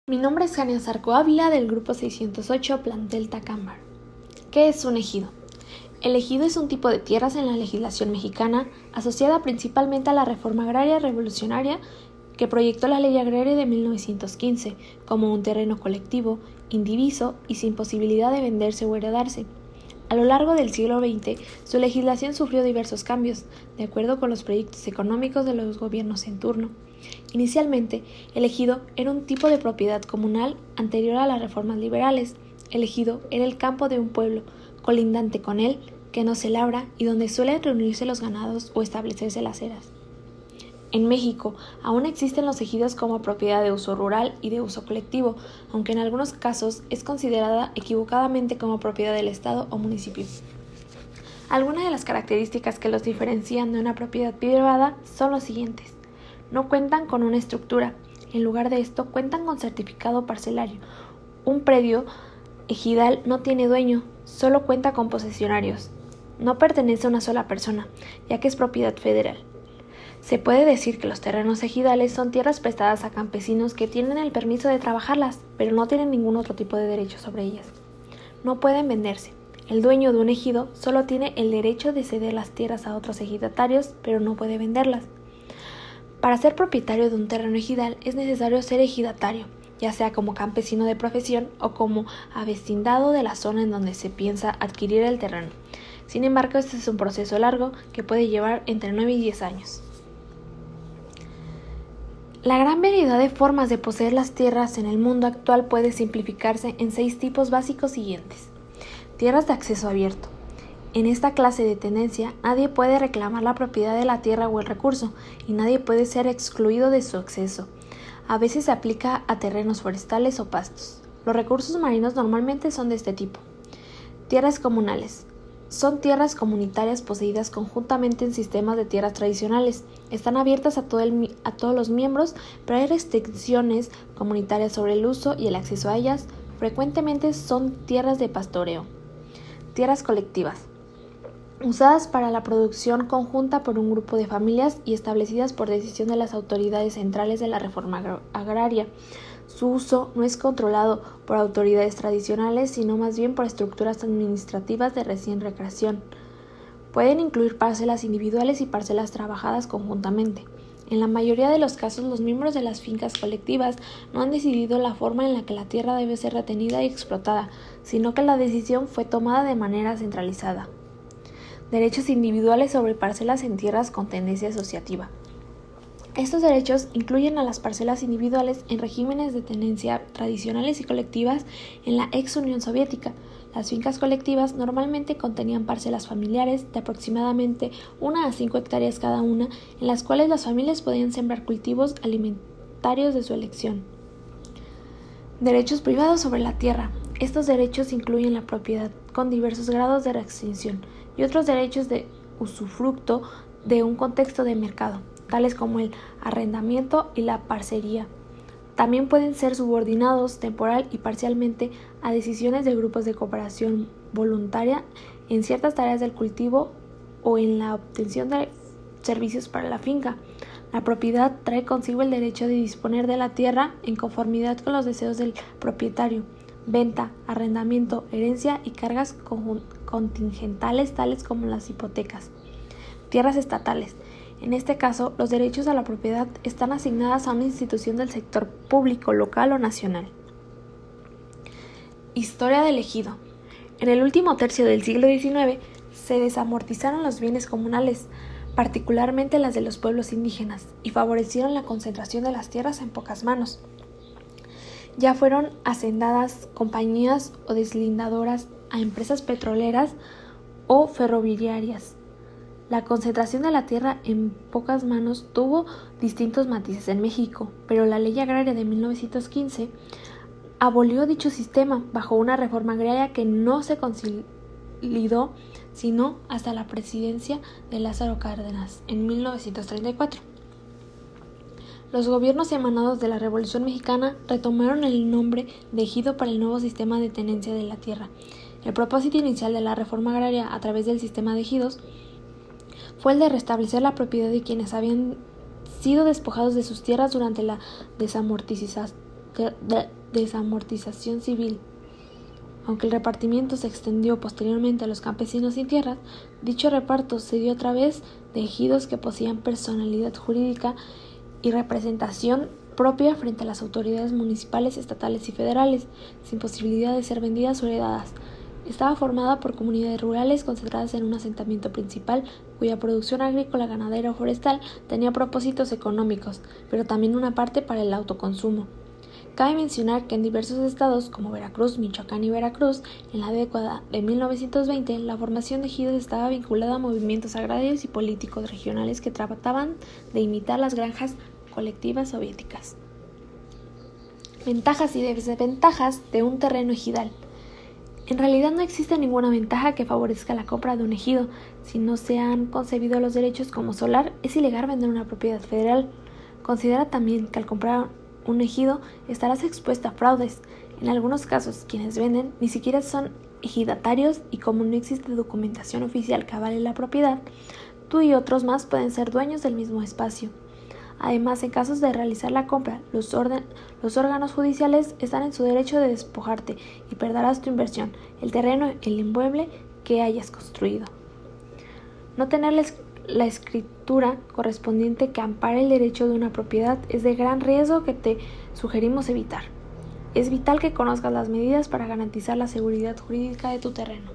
Mi nombre es Jania Zarco Ávila del Grupo 608 Plantel Tacámbar. ¿Qué es un ejido? El ejido es un tipo de tierras en la legislación mexicana asociada principalmente a la reforma agraria revolucionaria que proyectó la Ley Agraria de 1915 como un terreno colectivo, indiviso y sin posibilidad de venderse o heredarse. A lo largo del siglo XX, su legislación sufrió diversos cambios, de acuerdo con los proyectos económicos de los gobiernos en turno. Inicialmente, el ejido era un tipo de propiedad comunal anterior a las reformas liberales. El ejido era el campo de un pueblo, colindante con él, que no se labra y donde suelen reunirse los ganados o establecerse las eras. En México, aún existen los ejidos como propiedad de uso rural y de uso colectivo, aunque en algunos casos es considerada equivocadamente como propiedad del Estado o municipio. Algunas de las características que los diferencian de una propiedad privada son los siguientes. No cuentan con una estructura, en lugar de esto cuentan con certificado parcelario. Un predio ejidal no tiene dueño, solo cuenta con posesionarios. No pertenece a una sola persona, ya que es propiedad federal. Se puede decir que los terrenos ejidales son tierras prestadas a campesinos que tienen el permiso de trabajarlas, pero no tienen ningún otro tipo de derecho sobre ellas. No pueden venderse. El dueño de un ejido solo tiene el derecho de ceder las tierras a otros ejidatarios, pero no puede venderlas. Para ser propietario de un terreno ejidal es necesario ser ejidatario, ya sea como campesino de profesión o como avecindado de la zona en donde se piensa adquirir el terreno. Sin embargo, este es un proceso largo que puede llevar entre 9 y 10 años. La gran variedad de formas de poseer las tierras en el mundo actual puede simplificarse en 6 tipos básicos siguientes. Tierras de acceso abierto. En esta clase de tenencia, nadie puede reclamar la propiedad de la tierra o el recurso, y nadie puede ser excluido de su acceso. A veces se aplica a terrenos forestales o pastos. Los recursos marinos normalmente son de este tipo. Tierras comunales. Son tierras comunitarias poseídas conjuntamente en sistemas de tierras tradicionales. Están abiertas a todos los miembros, pero hay restricciones comunitarias sobre el uso y el acceso a ellas. Frecuentemente son tierras de pastoreo. Tierras colectivas. Usadas para la producción conjunta por un grupo de familias y establecidas por decisión de las autoridades centrales de la reforma agraria. Su uso no es controlado por autoridades tradicionales, sino más bien por estructuras administrativas de recién recreación. Pueden incluir parcelas individuales y parcelas trabajadas conjuntamente. En la mayoría de los casos, los miembros de las fincas colectivas no han decidido la forma en la que la tierra debe ser retenida y explotada, sino que la decisión fue tomada de manera centralizada. Derechos individuales sobre parcelas en tierras con tendencia asociativa. Estos derechos incluyen a las parcelas individuales en regímenes de tenencia tradicionales y colectivas en la ex Unión Soviética. Las fincas colectivas normalmente contenían parcelas familiares de aproximadamente 1 a 5 hectáreas cada una, en las cuales las familias podían sembrar cultivos alimentarios de su elección. Derechos privados sobre la tierra. Estos derechos incluyen la propiedad con diversos grados de restricción y otros derechos de usufructo de un contexto de mercado, tales como el arrendamiento y la parcería. También pueden ser subordinados temporal y parcialmente a decisiones de grupos de cooperación voluntaria en ciertas tareas del cultivo o en la obtención de servicios para la finca. La propiedad trae consigo el derecho de disponer de la tierra en conformidad con los deseos del propietario. Venta, arrendamiento, herencia y cargas contingentales tales como las hipotecas. Tierras estatales. En este caso, los derechos a la propiedad están asignadas a una institución del sector público, local o nacional. Historia del ejido. En el último tercio del siglo XIX se desamortizaron los bienes comunales, particularmente las de los pueblos indígenas, y favorecieron la concentración de las tierras en pocas manos. Ya fueron hacendadas compañías o deslindadoras a empresas petroleras o ferroviarias. La concentración de la tierra en pocas manos tuvo distintos matices en México, pero la Ley Agraria de 1915 abolió dicho sistema bajo una reforma agraria que no se consolidó sino hasta la presidencia de Lázaro Cárdenas en 1934. Los gobiernos emanados de la Revolución Mexicana retomaron el nombre de ejido para el nuevo sistema de tenencia de la tierra. El propósito inicial de la reforma agraria a través del sistema de ejidos fue el de restablecer la propiedad de quienes habían sido despojados de sus tierras durante la desamortización civil. Aunque el repartimiento se extendió posteriormente a los campesinos sin tierras, dicho reparto se dio a través de ejidos que poseían personalidad jurídica y representación propia frente a las autoridades municipales, estatales y federales, sin posibilidad de ser vendidas o heredadas. Estaba formada por comunidades rurales concentradas en un asentamiento principal, cuya producción agrícola, ganadera o forestal tenía propósitos económicos, pero también una parte para el autoconsumo. Cabe mencionar que en diversos estados como Veracruz, Michoacán y Veracruz, en la década de 1920, la formación de ejidos estaba vinculada a movimientos agrarios y políticos regionales que trataban de imitar las granjas colectivas soviéticas. Ventajas y desventajas de un terreno ejidal. En realidad no existe ninguna ventaja que favorezca la compra de un ejido. Si no se han concebido los derechos como solar, es ilegal vender una propiedad federal. Considera también que al comprar un ejido estarás expuesta a fraudes. En algunos casos, quienes venden ni siquiera son ejidatarios y como no existe documentación oficial que avale la propiedad, tú y otros más pueden ser dueños del mismo espacio. Además, en casos de realizar la compra, los órganos judiciales están en su derecho de despojarte y perderás tu inversión, el terreno, el inmueble que hayas construido. No tener la escritura correspondiente que ampare el derecho de una propiedad es de gran riesgo que te sugerimos evitar. Es vital que conozcas las medidas para garantizar la seguridad jurídica de tu terreno.